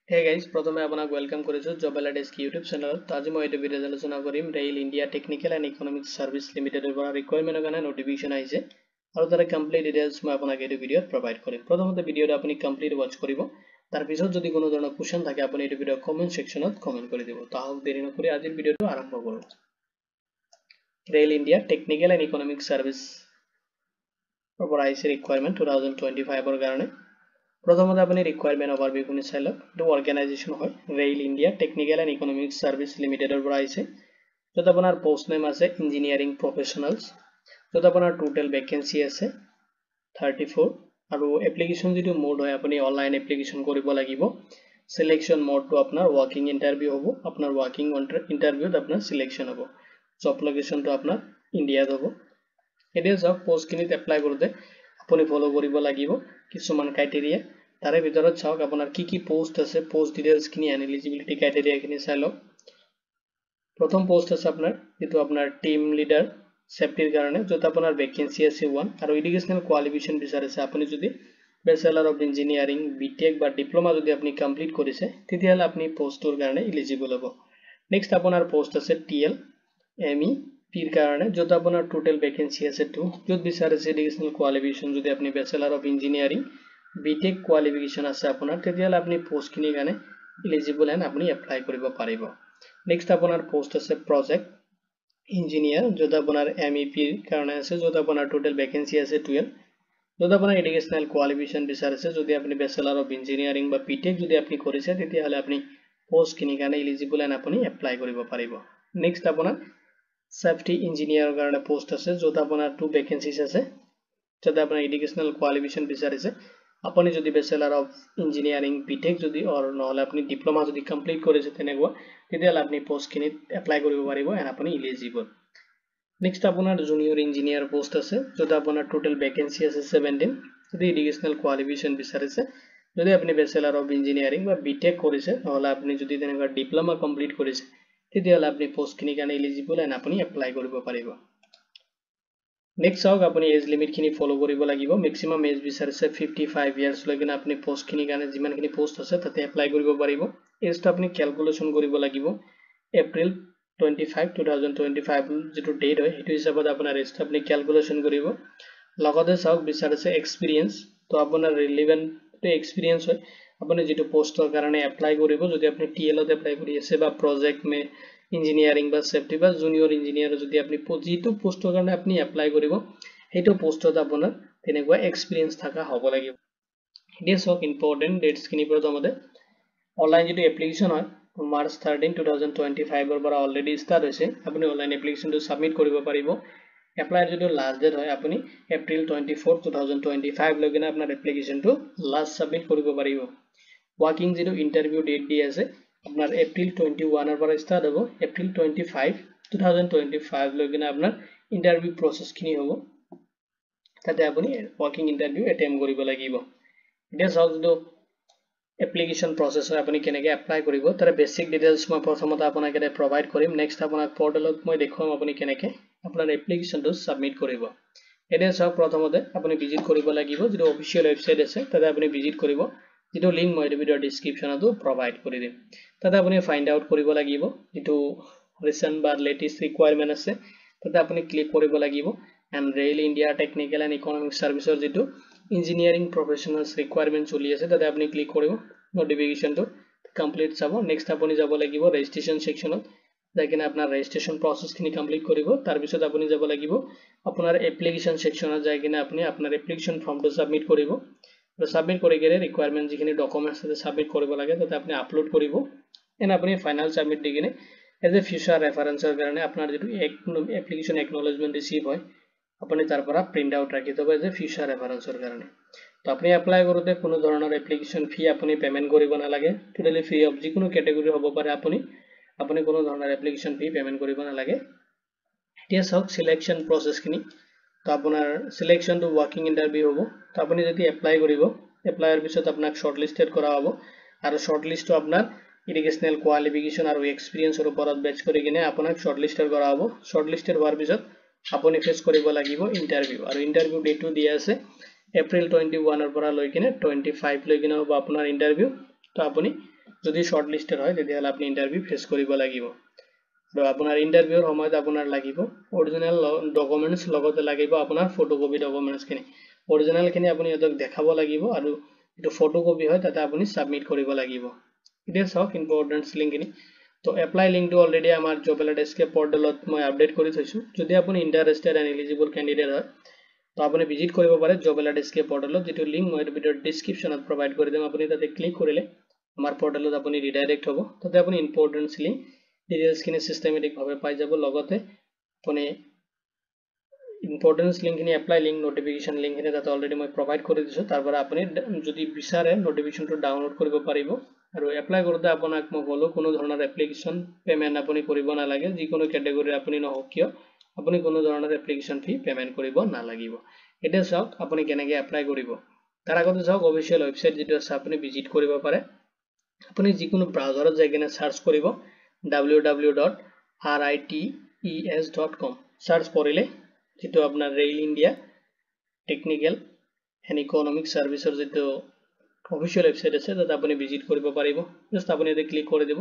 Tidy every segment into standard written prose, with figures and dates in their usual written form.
Hey guys, प्रथमे आपनाक welcome करिছো job एला desk YouTube channel. तो आज মই এই ভিডিওত আলোচনা কৰিম rail India technical and economic service লিমিটেডৰ পৰা ৰিকোয়াৰমেন্টৰ কাৰণে নোটিফিকেশন আহিছে আৰু তাৰ কমপ্লিট ডিটেইলছ মই আপোনাক এই ভিডিওত প্ৰভাইড কৰিম। প্ৰথমতে ভিডিওটো আপুনি কমপ্লিট ওয়াচ কৰিব। তাৰ পিছত যদি কোনো ধৰণৰ কোৱেশ্চন থাকে আপুনি এই ভিডিও কমেন্ট সেকশনত কমেন্ট কৰি দিব। তাহলে দেৰি নকৰি আজিৰ ভিডিওটো আৰম্ভ কৰো। Rail India technical and economic service পৰা আহিছে ৰিকোয়াৰমেন্ট 2025 ৰ কাৰণে। प्रथमते अपनी रिक्वायरमेंट ओवरव्यू खुनि চাই লওক। এটো অৰ্গানাইজেশন হয় rail India technical and economic service লিমিটেডৰ পৰা আহিছে। যত আপোনাৰ পোষ্ট নেম আছে ইঞ্জিনিয়াৰিং প্ৰফেশনালস। যত আপোনাৰ টোটাল ভ্যাকেন্সি আছে 34 আৰু এপ্লিকেশন যেটো মোড হয় আপুনি অনলাইন এপ্লিকেশন কৰিব লাগিব। সিলেকশন মোডটো আপোনাৰ ওয়াৰ্কিং ইন্টাৰভিউ হ'ব। আপোনাৰ ওয়াৰ্কিং ইন্টাৰভিউত আপোনাৰ সিলেকশন হ'ব। জব লোকেশনটো আপোনাৰ ইন্ডিয়াত হ'ব। এতিয়া জব পোষ্টখিনিত এপ্লাই কৰোতে আপুনি ফলো কৰিব লাগিব কিছুমান ক্ৰাইটেৰিয়া। তাৰে ভিতৰত চাওক আপোনাৰ কি পোষ্ট আছে, পোষ্ট ডিটেইলছ খিনি এলিজিবিলিটি ক্ৰাইটেৰিয়া খিনি চাই লওক। প্ৰথম পোষ্ট আছে আপোনাৰ যেটো আপোনাৰ টিম লিডাৰ সেফটিৰ কাৰণে, যত আপোনাৰ ভ্যাকেন্সি আছে 1 আৰু এডুকেশনাল কোয়ালিফিকেশন বিচাৰিছে। আপুনি যদি ব্যাচেলাৰ অফ ইঞ্জিনিয়াৰিং বিটেক বা ডিপ্লোমা যদি আপুনি কমপ্লিট কৰিছে তেতিয়াহলে আপুনি পোষ্টৰ কাৰণে এলিজিবল হ'ব। নেক্সট আপোনাৰ পোষ্ট আছে টিএল এমই পিৰ কাৰণে, যত আপোনাৰ টোটাল ভ্যাকেন্সি আছে 2, যত বিচাৰিছে এডুকেশনাল কোয়ালিফিকেশন যদি আপুনি ব্যাচেলাৰ অফ ইঞ্জিনিয়াৰিং বিটেক কোয়ালিফিকেশন আছে আপোনাৰ তেতিয়াহলে আপুনি পোষ্ট খিনিৰ কাৰণে এলিজিবল এন্ড আপুনি এপ্লাই কৰিব পাৰিব। নেক্সট আপোনাৰ পোষ্ট আছে প্ৰজেক্ট ইঞ্জিনিয়াৰ, যত আপোনাৰ এমইপি ৰ কাৰণে আছে, যত আপোনাৰ টোটাল ভ্যাকেন্সি আছে 12, যত আপোনাৰ এডুকেশনাল কোয়ালিফিকেশন বিচাৰিছে যদি আপুনি ব্যাচেলাৰ অফ ইঞ্জিনিয়াৰিং বা বিটেক যদি আপুনি কৰিছে তেতিয়াহলে আপুনি পোষ্ট খিনিৰ কাৰণে এলিজিবল এন্ড আপুনি এপ্লাই কৰিব পাৰিব। নেক্সট আপোনাৰ সেফটি ইঞ্জিনিয়াৰৰ কাৰণে পোষ্ট আছে, যত আপোনাৰ 2 ভ্যাকেন্সিজ আছে, যত আপোনাৰ এডুকেশনাল কোয়ালিফিকেশন বিচাৰিছে। আপুনি যদি ব্যাচেলাৰ অফ ইঞ্জিনিয়াৰিং বিটেক যদি অৰ নহলে আপুনি ডিপ্লোমা যদি কমপ্লিট কৰিছে তেনেকুৱা তেতিয়াহলে আপুনি পোষ্ট খিনিত এপ্লাই কৰিব পাৰিব এন্ড আপুনি এলিজিবল। নেক্সট আপোনাৰ জুনিয়ৰ ইঞ্জিনিয়াৰ পোষ্ট আছে, যত আপোনাৰ টোটাল ভ্যাকেন্সি আছে 17, যদি এডুকেশনাল কোয়ালিফিকেশন বিচাৰিছে যদি আপুনি ব্যাচেলাৰ অফ ইঞ্জিনিয়াৰিং বা বিটেক কৰিছে নহলে আপুনি যদি তেনেকুৱা ডিপ্লোমা কমপ্লিট কৰিছে তেতিয়াহলে আপুনি পোষ্ট খিনিৰ কাৰণে এলিজিবল এন্ড আপুনি এপ্লাই কৰিব পাৰিব। নেক্সট চাওক আপুনি এজ লিমিট খিনি ফলো কৰিব লাগিব। ম্যাক্সিমাম এজ বিচাৰিছে 55 ইয়াৰ্স লৈকে আপুনি পোষ্ট খিনিৰ কাৰণে যিমানখিনি পোষ্ট আছে তাতে এপ্লাই কৰিব পাৰিব। এজটো আপুনি ক্যালকুলেশন কৰিব লাগিব। এপ্ৰিল 25 2025 যেটো ডেট হয় হেতু হিচাপত আপোনাৰ এজটো আপুনি ক্যালকুলেশন কৰিব। লগতে চাওক বিচাৰিছে এক্সপেৰিয়েন্স, তো আপোনাৰ ৰিলেভেন্ট এক্সপেৰিয়েন্স হয় আপুনি যেটো পোষ্টৰ কাৰণে এপ্লাই কৰিব। যদি আপুনি টিএলত এপ্লাই কৰি আছে বা প্ৰজেক্ট মে ইঞ্জিনিয়াৰিং বা সেফটি বা জুনিয়ৰ ইঞ্জিনিয়াৰ যদি আপুনি যেটো পোষ্টৰ কাৰণে আপুনি এপ্লাই কৰিব হেতু পোষ্টত আপোনাৰ তেনেকুৱা এক্সপেৰিয়েন্স থাকা হ'ব লাগিব। এতিয়া চাওক ইম্পৰ্টেন্ট ডেটস খিনি প্ৰথমতে অনলাইন যেটো এপ্লিকেশন হয় মাৰ্চ 13 2025 ৰ পৰা অলৰেডি ষ্টাৰ্ট হৈছে। আপুনি অনলাইন এপ্লিকেশনটো সাবমিট কৰিব পাৰিব। এপ্লাইৰ যেটো লাষ্ট ডেট হয় আপুনি এপ্ৰিল 24 2025 লৈকে আপোনাৰ এপ্লিকেশনটো লাষ্ট সাবমিট কৰিব পাৰিব। ওয়াৰ্কিং যেটো ইন্টাৰভিউ ডেট দি আছে আপোনাৰ এপ্ৰিল 21 ৰ পৰা ষ্টাৰ্ট হ'ব। এপ্ৰিল 25 2025 লৈকে আপোনাৰ ইন্টাৰভিউ প্ৰসেস খিনি হ'ব। তাতে আপুনি ওয়াৰ্কিং ইন্টাৰভিউ এটেম্প কৰিব লাগিব। এতিয়া চাওক যেটো এপ্লিকেশন প্ৰসেস হয় আপুনি কেনেকৈ এপ্লাই কৰিব তাৰ বেসিক ডিটেইলছ মই প্ৰথমতে আপোনাক এটা প্ৰভাইড কৰিম। নেক্সট আপোনাক পোৰ্টেলত মই দেখুৱাম আপুনি কেনেকৈ আপোনাৰ এপ্লিকেশনটো সাবমিট কৰিব। এতিয়া চাওক প্ৰথমতে আপুনি ভিজিট কৰিব লাগিব যেটো অফিশিয়াল ওয়েবসাইট আছে তাতে আপুনি ভিজিট কৰিব, যেটো লিংক মই ভিডিওৰ ডেসক্ৰিপশনতো প্ৰভাইড কৰি দিম। তাতে আপুনি ফাইন্ড আউট কৰিব লাগিব যেটো ৰিসেন্ট বা লেটেস্ট ৰিকোয়াৰমেন্ট আছে তাতে আপুনি ক্লিক কৰিব লাগিব and rail India technical and economic সাৰ্ভিসৰ যেটো ইঞ্জিনিয়াৰিং প্ৰফেশনালস ৰিকোয়াৰমেন্ট চলি আছে তাতে আপুনি ক্লিক কৰিব। নোটিফিকেশনটো কমপ্লিট চাব। নেক্সট আপুনি যাব লাগিব ৰেজিষ্ট্ৰেচন সেকশনত, যাইকিনে আপোনাৰ ৰেজিষ্ট্ৰেচন প্ৰসেস খিনি কমপ্লিট কৰিব। তাৰ পিছত আপুনি যাব লাগিব আপোনাৰ এপ্লিকেশন সেকশনত যাইকিনে আপুনি আপোনাৰ এপ্লিকেশন ফৰ্মটো সাবমিট কৰিব। সাবমিট কৰি গেলে ৰিকোয়াৰমেন্ট যিখিনি ডকুমেন্টস আছে সাবমিট কৰিব লাগে তাতে আপুনি আপলোড কৰিব এন্ড আপুনি ফাইনাল সাবমিট দি কিনে এজ এ ফিউচাৰ ৰেফাৰেন্সৰ কাৰণে আপোনাৰ যেটো এপ্লিকেশন একনলেজমেন্ট ৰিসিভ হয় আপুনি তাৰ পৰা প্ৰিন্ট আউট ৰাখি থব এজ এ ফিউচাৰ ৰেফাৰেন্সৰ কাৰণে। তো আপুনি এপ্লাই কৰোতে কোনো ধৰণৰ এপ্লিকেশন ফি আপুনি পেমেন্ট কৰিব নালাগে, টোটালি ফ্ৰী অফ যিকোনো ক্যাটাগৰি হ'ব পাৰে আপুনি কোনো ধৰণৰ এপ্লিকেশন ফি পেমেন্ট কৰিব নালাগে। এতিয়া চাওক সিলেকশন প্ৰসেস খিনি। তো আপোনাৰ সিলেকশনটো ওয়াৰ্কিং ইন্টাৰভিউ হ'ব। তো আপুনি যদি এপ্লাই কৰিব এপ্লাইৰ পিছত আপোনাক শৰ্টলিস্টেড কৰা হ'ব আৰু শৰ্টলিস্টটো আপোনাৰ এডুকেশনাল কোয়ালিফিকেশন আৰু এক্সপেৰিয়েন্সৰ ওপৰত বেচ কৰি কিনে আপোনাক শৰ্টলিস্টেড কৰা হ'ব। শৰ্টলিস্টেড হোৱাৰ পিছত আপুনি ফেস কৰিব লাগিব ইন্টাৰভিউ আৰু ইন্টাৰভিউ ডেটটো দিয়া আছে এপ্ৰিল 21 ৰ পৰা লৈ কিনে 25 লৈ কিনে হ'ব আপোনাৰ ইন্টাৰভিউ। তো আপুনি যদি শৰ্ট লিস্টেড হয় তেতিয়াহ'লে আপুনি ইন্টাৰভিউ ফেস কৰিব লাগিব আৰু আপোনাৰ ইন্টাৰভিউৰ সময়ত আপোনাৰ লাগিব অৰিজিনাল ডকুমেন্টস লগতে লাগিব আপোনাৰ ফটোকপি ডকুমেন্টস খিনি অৰিজিনাল খিনি আপুনি এতক দেখাব লাগিব আৰু এটো ফটোকপি হয় তাতে আপুনি সাবমিট কৰিব লাগিব এতিয়া চাওক ইম্পৰ্টেন্ট লিংক খিনি তো এপ্লাই লিংকটো অলৰেডি আমাৰ জব এলাৰ্ট এস্কেপ পৰ্টেলত মই আপডেট কৰি থৈছো যদি আপুনি ইন্টাৰেষ্টেড এণ্ড এলিজিবল ক্যান্ডিডেট হয় তো আপুনি ভিজিট কৰিব পাৰে জব এলাৰ্ট এস্কেপ পৰ্টেলত যেটো লিংক মই ভিডিওৰ ডেসক্ৰিপচনত প্ৰভাইড কৰি দিম আপুনি তাতে ক্লিক কৰিলে আমাৰ পৰ্টেলত আপুনি ৰিডাইৰেক্ট হ'ব তাতে আপুনি ইম্পৰ্টেন্ট লিংক ডিটেইলছ খিনি সিস্টেমেটিক ভাবে পাই যাব লগতে আপুনি ইম্পৰ্টেন্ট লিংক খিনি এপ্লাই লিংক নোটিফিকেশন লিংক খিনি তাতে অলৰেডি মই প্ৰভাইড কৰি দিছো তাৰ পৰা আপুনি যদি বিচাৰে নোটিফিকেশনটো ডাউনলোড কৰিব পাৰিব আৰু এপ্লাই কৰোতে আপোনাক মই কলো কোনো ধৰণৰ এপ্লিকেশন পেমেন্ট আপুনি কৰিব নালাগে যিকোনো ক্যাটাগৰী আপুনি নহওক কিয় আপুনি কোনো ধৰণৰ এপ্লিকেশন ফি পেমেন্ট কৰিব নালাগিব এটা চাওক আপুনি কেনেকৈ এপ্লাই কৰিব তাৰ আগতে চাওক অফিশিয়াল ওয়েবসাইট যেটো আছে আপুনি ভিজিট কৰিব পাৰে আপুনি যিকোনো ব্ৰাউজাৰত যাই কিনে সাৰ্চ কৰিব www.rites.com সাৰ্চ কৰিলে যেটো আপোনাৰ rail India technical and economic সাৰ্ভিসৰ যেটো অফিশিয়াল ওয়েবসাইট আছে তাতে আপুনি ভিজিট কৰিব পাৰিব জাস্ট আপুনি এতে ক্লিক কৰি দিব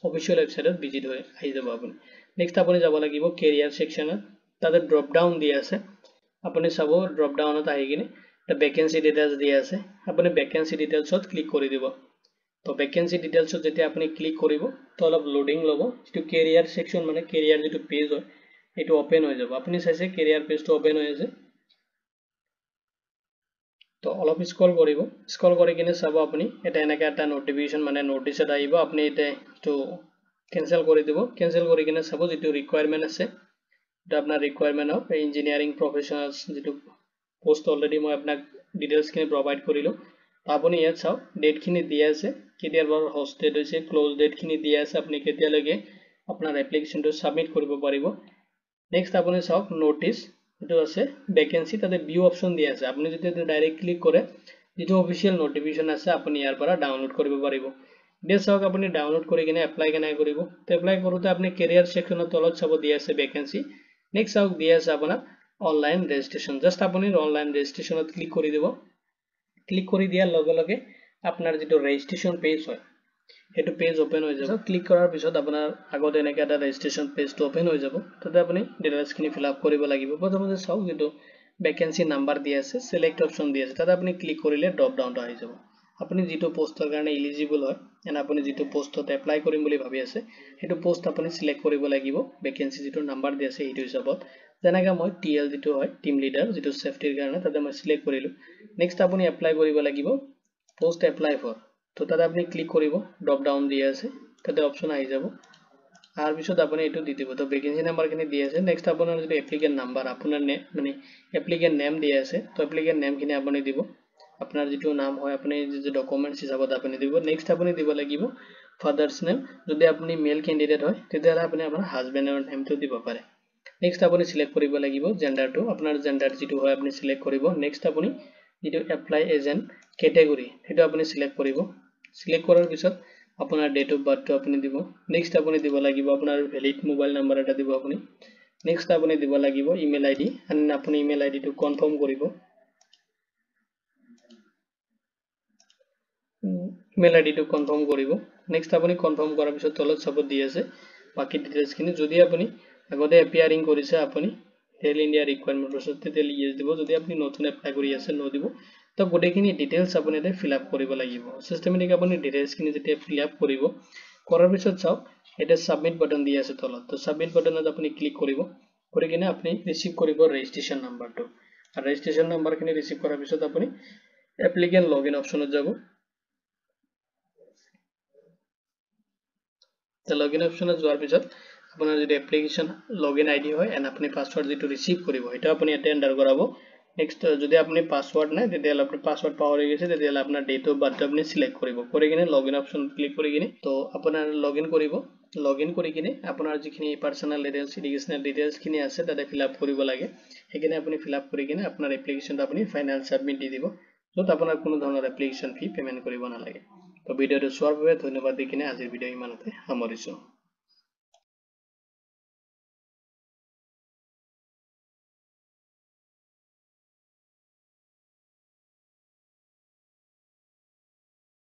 অফিশিয়াল ওয়েবসাইটত ভিজিট হৈ আহি যাব আপুনি নেক্সট আপুনি যাব লাগিব কেৰিয়াৰ সেকশনত তাতে ড্ৰপ ডাউন দিয়া আছে আপুনি চাব ড্ৰপ ডাউনত আহি কিনে এটা ভ্যাকেন্সি ডিটেইলছ দিয়া আছে আপুনি ভ্যাকেন্সি ডিটেইলছত ক্লিক কৰি দিব তো ভ্যাকেন্সি ডিটেইলছত যেতিয়া আপুনি ক্লিক কৰিব তো অলপ লোডিং লব যেটো কেৰিয়াৰ সেকশন মানে কেৰিয়াৰ যেটো পেজ হয় এটো ওপেন হৈ যাব আপুনি চাইছে কেৰিয়াৰ পেজটো ওপেন হৈ আছে তো অলপ স্ক্ৰল কৰিব স্ক্ৰল কৰি কিনে চাব আপুনি এটা এনেকা এটা নোটিফিকেশন মানে নোটিছ এটা আহিব আপুনি এটা তো কেনসেল কৰি দিব কেনসেল কৰি কিনে চাব যেটো ৰিকোয়াৰমেন্ট আছে এটা আপোনাৰ ৰিকোয়াৰমেন্ট অফ ইঞ্জিনিয়াৰিং প্ৰফেশনালস যেটো পোষ্ট অলৰেডি মই আপোনাক ডিটেইলছ খিনি প্ৰভাইড কৰিলো আপুনি ইয়াত চাওক ডেট খিনি দিয়া আছে কেতিয়াৰ পৰা হোস্টেড হৈছে ক্লোজ ডেট খিনি দিয়া আছে আপুনি কেতিয়ালৈকে আপোনাৰ এপ্লিকেশনটো সাবমিট কৰিব পাৰিব নেক্সট আপুনি চাওক নোটিছ এটো আছে ভ্যাকেন্সি তাতে ভিউ অপশন দিয়া আছে আপুনি যদি ডাইৰেক্ট ক্লিক কৰে যেটো অফিশিয়াল নোটিফিকেশন আছে আপুনি ইয়াৰ পৰা ডাউনলোড কৰিব পাৰিব দিয়া চাওক আপুনি ডাউনলোড কৰি কিনে এপ্লাই কেনে কৰিব তো এপ্লাই কৰোতে আপুনি কেৰিয়াৰ সেকশনৰ তলত চাব দিয়া আছে ভ্যাকেন্সি নেক্সট চাওক দিয়া আছে আপোনাৰ অনলাইন ৰেজিষ্ট্ৰেচন জাস্ট আপুনি অনলাইন ৰেজিষ্ট্ৰেচনত ক্লিক কৰি দিব ক্লিক কৰি দিয়াৰ লগে লগে আপোনাৰ যেটো ৰেজিষ্ট্ৰেচন পেজ হয় এটো পেজ ওপেন হৈ যাব ক্লিক কৰাৰ পিছত আপোনাৰ আগতে এনেকা এটা ৰেজিষ্ট্ৰেচন পেজটো ওপেন হৈ যাব তাতে আপুনি ডিটেইলছ খিনি ফিল আপ কৰিব লাগিব প্ৰথমতে চাওক যেটো ভ্যাকেন্সি নাম্বাৰ দিয়া আছে সিলেক্ট অপশন দিয়া আছে তাতে আপুনি ক্লিক কৰিলে ড্ৰপ ডাউনটো আহি যাব আপুনি যেটো পোষ্টৰ কাৰণে এলিজিবল হয় এন আপুনি যেটো পোষ্টত এপ্লাই কৰিম বুলি ভাবি আছে হেতু পোষ্ট আপুনি সিলেক্ট কৰিব লাগিব ভ্যাকেন্সি যেটো নাম্বাৰ দিয়া আছে হেতু হিচাপত যেনেকা মই টিএল যেটো হয় টিম লিডাৰ যেটো সেফটিৰ কাৰণে তাতে মই সিলেক্ট কৰিলো নেক্সট আপুনি এপ্লাই কৰিব লাগিব পোষ্ট এপ্লাই ফৰ তো তাতে আপুনি ক্লিক কৰিব ড্ৰপ ডাউন দিয়া আছে তাতে অপশন আহি যাব আৰ পিছত আপুনি এটো দি দিব তো ভ্যাকেন্সি নাম্বাৰ খিনি দিয়া আছে নেক্সট আপোনাৰ যেটো এপ্লিকেন্ট নাম্বাৰ আপোনাৰ মানে এপ্লিকেন্ট নেম দিয়া আছে তো এপ্লিকেন্ট নেম খিনি আপুনি দিব আপোনাৰ যেটো নাম হয় আপুনি যে ডকুমেন্টস হিচাপত আপুনি দিব নেক্সট আপুনি দিব লাগিব ফাদাৰস নেম যদি আপুনি মেল ক্যান্ডিডেট হয় তেতিয়াহলে আপুনি আপোনাৰ হাজবেণ্ডৰ নেমটো দিব পাৰে নেক্সট আপুনি সিলেক্ট কৰিব লাগিব জেন্ডাৰটো আপোনাৰ জেন্ডাৰ যেটো হয় আপুনি সিলেক্ট কৰিব নেক্সট আপুনি যেটো এপ্লাই এজেন্ট ক্যাটাগৰী হেতু আপুনি সিলেক্ট কৰিব সিলেক্ট কৰাৰ পিছত আপোনাৰ ডেট অফ বাৰ্থটো আপুনি দিব নেক্সট আপুনি দিব লাগিব আপোনাৰ ভ্যালিড মোবাইল নাম্বাৰ এটা দিব আপুনি নেক্সট আপুনি দিব লাগিব ইমেইল আইডি এণ্ড আপুনি ইমেইল আইডিটো কনফাৰ্ম কৰিব ইমেইল আইডিটো কনফাৰ্ম কৰিব নেক্সট আপুনি কনফাৰ্ম কৰাৰ পিছত তলত চাব দি আছে বাকি ডিটেইলছ খিনি যদি আপুনি আগতে এপিয়াৰিং কৰিছে আপুনি ৰেল ইন্ডিয়া ৰিকোয়াৰমেন্ট প্ৰসেস তেতিয়ালে ইয়েস দিব যদি আপুনি নতুন এপ্লাই কৰি আছে নো দিব তো গোটেইখিনি ডিটেইলছ আপুনি এতে ফিল আপ কৰিব লাগিব সিস্টেমেটিক আপুনি ডিটেইলছ খিনি যেতিয়া ফিল আপ কৰিব কৰাৰ পিছত চাওক এটা সাবমিট বাটন দি আছে তলত তো সাবমিট বাটনত আপুনি ক্লিক কৰিব কৰি কিনে আপুনি ৰিসিভ কৰিব ৰেজিষ্ট্ৰেচন নাম্বাৰটো আৰু ৰেজিষ্ট্ৰেচন নাম্বাৰ খিনি ৰিসিভ কৰাৰ পিছত আপুনি এপ্লিকেন্ট লগইন অপশনত যাব তো লগইন অপশনত যোৱাৰ পিছত আপোনাৰ যদি এপ্লিকেশন লগইন আইডি হয় এন্ড আপুনি পাসওয়াৰ্ড যেটো ৰিসিভ কৰিব এটা আপুনি এতে এন্টাৰ কৰাব নেক্সট যদি আপুনি পাসওয়াৰ্ড নাই তেতিয়ালে আপুনি পাসওয়াৰ্ড পাহৰি গৈছে তেতিয়ালে আপোনাৰ ডেট অফ বাৰ্থ আপুনি সিলেক্ট কৰিব কৰি কিনে লগইন অপশন ক্লিক কৰি কিনে তো আপোনাৰ লগইন কৰিব লগইন কৰি কিনে আপোনাৰ যিখিনি পাৰ্সোনাল ডিটেইলছ এডুকেশনাল ডিটেইলছ খিনি আছে তাতে ফিল আপ কৰিব লাগে হেকিনে আপুনি ফিল আপ কৰি কিনে আপোনাৰ এপ্লিকেশনটো আপুনি ফাইনাল সাবমিট দি দিব যত আপোনাৰ কোনো ধৰণৰ এপ্লিকেশন ফি পেমেন্ট কৰিব নালাগে তো ভিডিওটো চোৱাৰ বাবে ধন্যবাদ দি কিনে আজিৰ ভিডিও ইমানতে সামৰিছো